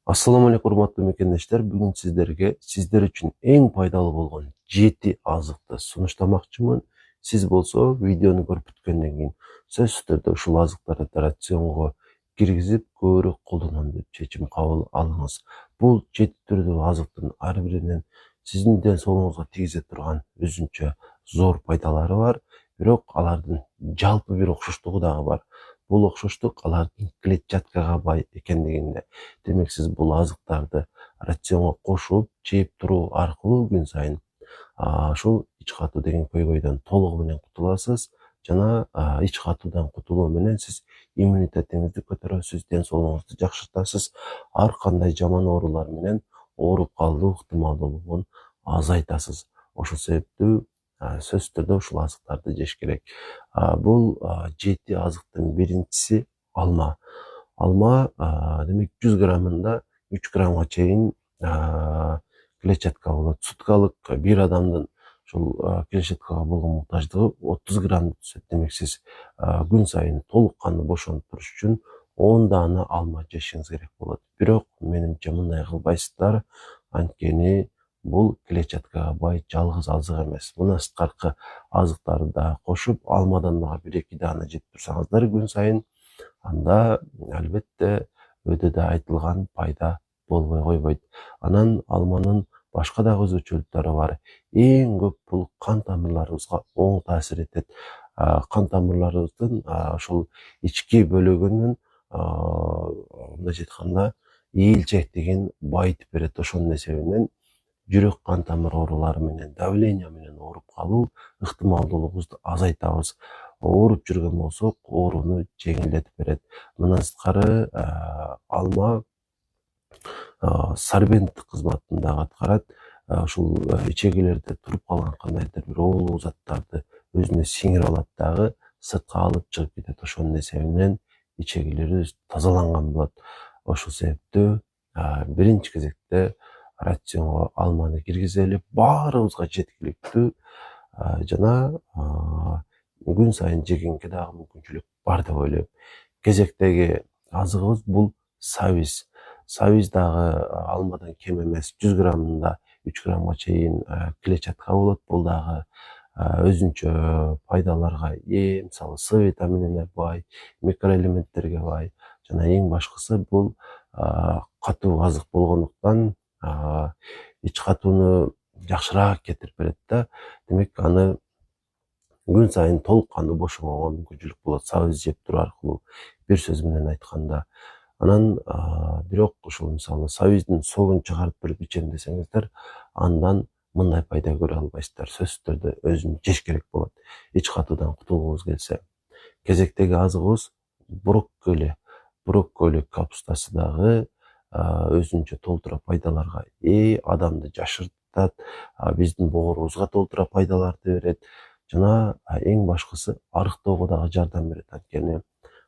Assalamu алейкум, урматтуу мекендештер. Бүгүн сиздер үчүн эң пайдалуу болгон 7 азыкты сунуштамакчымын. Сиз болсо видеону көрүп бүткөндөн кийин сөзсүз түрдө ушул азыктарды рационго киргизип көбүрөөк колдоном деп чечим кабыл алыңыз. Бул 7 түрдүү азыктын ар биринин сиздин ден соолугуңузга тийгизе турган өзүнчө зор пайдалары бар, бирок алардын жалпы бир окшоштугу дагы бар. Бул окшоштук алардын клетчаткага бай экендигинде. Демек сиз бул азыктарды рационго кошуп, жеп туруу аркылуу күн сайын ушул ич катуу деген көйгөйдөн толугу менен кутуласыз жана ич катуудан кутулуу менен сиз иммунитетиңизди көтөрөсүз, ден соолугуңузду жакшыртасыз, ар кандай жаман оорулар менен ооруп калуу ыктымалдуулугун азайтасыз. Ошол себептүү сөзсүз түрдө ушул азыктарды жеш керек. Бул 7 азыктын биринчиси алма. Алма демек 100 граммында 3 граммга чейин клетчатка болот. Суткалык бир адамдын ушул клетчаткага болгон муктаждыгы 30 граммды түзөт. Демек сиз күн сайын толук канды бошонуп туруш үчүн 10 даана алма жешиңиз керек болот. Бирок менимче мындай кылбайсыздар, анткени бул клетчаткага бай жалгыз азык эмес. Мына сырткаркы азыктарды да кошуп, алмадан дагы 1-2 даана жеп турсаңыздар күн сайын, анда албетте өйдө айтылган пайда болбой койбойт. Анан алманын башка дагы өзгөчөлүктөрү бар. Эң көп бул кан тамырларыбызга оң таасир этет. Кан тамырларыбыздын ошол ички бөлүгүнүн мындайча айтканда ийилчектигин байытып берет. Ошонун эсебинен жүрөк кан тамыр оорулары менен, давление менен ооруп калуу ыктымалдуулугубузду азайтабыз. Ооруп жүргөн болсок, ооруну жеңилдетип берет. Мындан сырткары алма сорбент кызматын дагы аткарат. Ушул ичегилерде туруп калган кандайдыр бир оолуу заттарды өзүнө сиңирип алат дагы, сыртка алып чыгып кетет. Ошонун эсебинен ичегилерибиз тазаланган болот. Ошол себептүү биринчи кезекте рационго алманы киргизели, баарыбызга жеткиликтүү жана күн сайын жегенге дагы мүмкүнчүлүк бар деп ойлойм. Кезектеги азыгыбыз бул сабиз. Сабиз дагы алмадан кем эмес. 100 граммында 3 граммга чейин клетчатка болот. Бул дагы өзүнчө пайдаларга ээ, мисалы С витаминине бай, микроэлементтерге бай жана эң башкысы бул катуу азык болгондуктан ич катууну жакшыраак кетирип берет да. Демек аны күн сайын толук кандуу бошогонго мүмкүнчүлүк болот сабиз жеп туруу аркылуу, бир сөз менен айтканда. Анан бирок ушул мисалы сабиздин согун чыгарып берип ичем десеңиздер, андан мындай пайда көрө албайсыздар. Сөзсүз түрдө өзүн жеш керек болот. Ич катуудан кутулгубуз келсе. Кезектеги азыгыбыз брокколи. Брокколи капустасы дагы өзүнчө толтура пайдаларга ээ, адамды жашыртат, биздин боорубузга толтура пайдаларды берет жана эң башкысы арыктоого дагы жардам берет. Анткени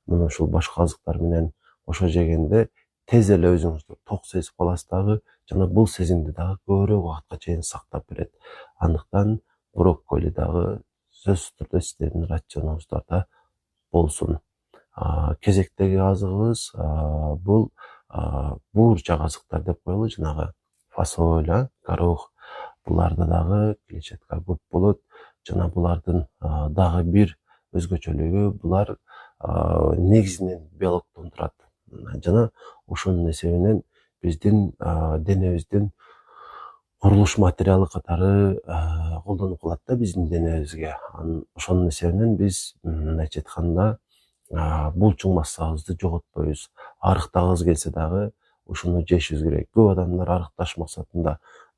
мына ушул башка азыктар менен кошо жегенде тез эле өзүңүздү ток сезип каласыз дагы жана бул сезимди дагы көбүрөөк убакытка чейин сактап берет. Андыктан брокколи дагы сөзсүз түрдө сиздердин рационуңуздарда болсун. Кезектеги азыгыбыз бул буурчак азыктар деп коелу, жанагы фасоль, горох. Буларда дагы клетчатка көп болот жана булардын дагы бир өзгөчөлүгү, булар негизинен белоктон турат жана ошонун эсебинен биздин денебиздин курулуш материалы катары колдонуп калат да биздин денебизге. Ошонун эсебинен биз мындайча айтканда булчуң массабызды жоготпойбуз. Арыктагыбыз келсе дагы ушуну жешибиз керек. Көп адамдар арыкташ максатында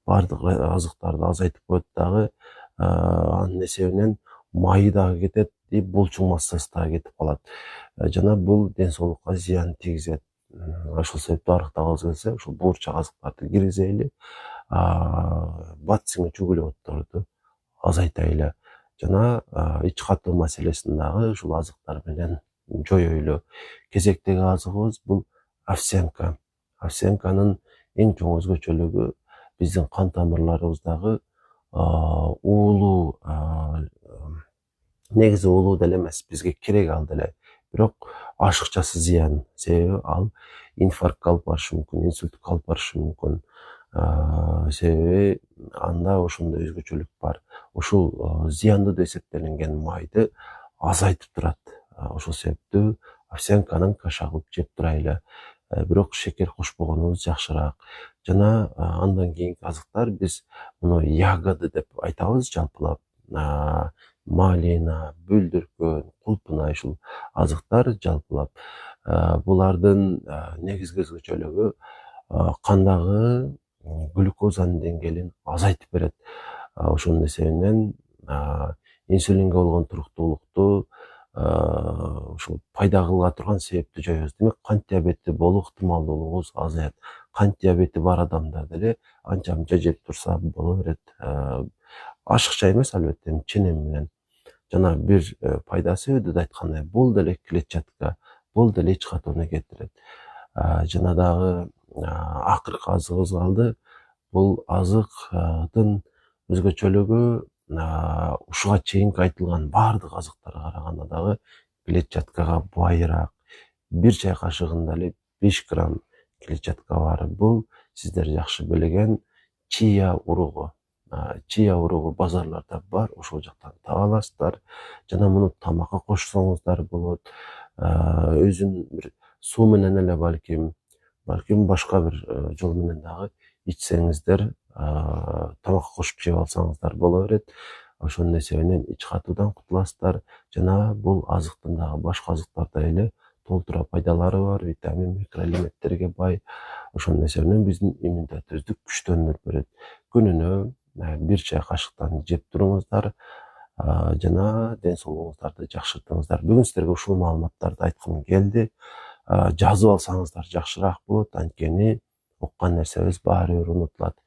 бардык азыктарды азайтып коет дагы, анын эсебинен майы дагы кетет, булчуң массасы дагы кетип калат. Жана бул ден соолукка зыян тийгизет. Ошол себептүү арыктагыбыз келсе, ушул буурчак азыктарды киргизели, батчың чөгөлөтторду азайтайлы жана ич катуу маселесин дагы ушул азыктар менен жоёйлу. Кезектеги азыгыбыз бул овсянка. Овсянканын эң чоң өзгөчөлүгү биздин кан тамырларыбыздагы уулуу, негизи уулуу деле эмес, бизге керек ал деле бирок ашыкчасы зыян. Себеби ал инфарктка алып барышы мүмкүн, инсультка алып барышы мүмкүн. Себеби анда ошондой өзгөчөлүк бар. Ушул зыяндуу деп эсептелинген майды азайтып турат. Ошол себептүү овсянканын каша кылып жеп турайлы. Бирок шекер кошпогонубуз жакшыраак. Жана андан кийинки азыктар биз муну ягоды деп айтабыз жалпылап. Малина, бүлдүркөн, кулпунай ушул азыктар жалпылап. Булардын негизги өзгөчөлүгү кандагы глюкозанын деңгээлин азайтып берет. Ошонун эсебинен инсулинге болгон туруктуулукту ушул пайда кыла турган себепти жоебуз. Демек кант диабети болуу ыктымалдуулугубуз азаят. Кант диабети бар адамдар деле анча мынча жеп турса боло берет. Ашыкча эмес албетте, ченем менен. Жана бир пайдасы өйдө айткандай, бул деле клетчатка, бул деле ич катууну кетирет. Жана дагы акыркы азыгыбыз калды. Бул азыктын өзгөчөлүгү ушуга чейинки айтылган баардык азыктарга караганда дагы клетчаткага байыраак. Бир чай кашыгында эле 5 грамм клетчатка бар. Бул сиздер жакшы билген чия уругу. Чия уругу базарларда бар, ошол жактан таба аласыздар. Жана муну тамакка кошсоңуздар болот. Өзүн бир суу менен эле балким башка бир жол менен дагы ичсеңиздер, тамакка кошуп жеп алсаңыздар боло берет. Ошонун эсебинен ич катуудан кутуласыздар. Жана бул азыктын дагы башка азыктардай эле толтура пайдалары бар, витамин, микроэлементтерге бай. Ошонун эсебинен биздин иммунитетибизди күчтөндүрүп берет. Күнүнө 1 чай кашыктан жеп туруңуздар. Жана ден соолугуңуздарды жакшыртыңыздар. Бүгүн сиздерге ушул маалыматтарды айткым келди. Жазып алсаңыздар жакшыраак болот, анткени уккан нерсебиз баары бир унутулат.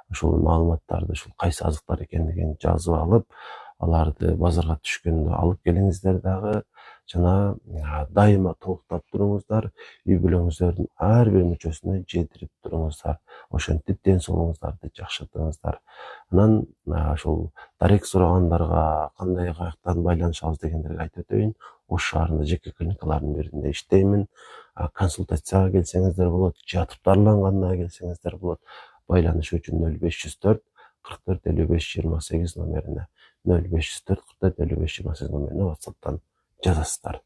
Ушул маалыматтарды, ушул кайсы азыктар экендигин жазып алып, аларды базарга түшкөндө алып келиңиздер дагы. Жана дайыма толуктап туруңуздар. Үй бүлөңүздөрдүн ар бир мүчөсүнө жедирип туруңуздар. Ошентип ден соолугуңуздарды жакшыртыңыздар. Анан ушул дарек сурагандарга кандай каяктан байланышабыз дегендерге айтып өтөйүн. Ош шаарында жеке клиникалардын биринде иштеймин. Консультацияга келсеңиздер болот, жатып дарыланганда келсеңиздер болот. Байланыш үчүн 0504 44 55 28 номерине 0504 44 55 28 номерине WhatsApp'tan жазасыздар.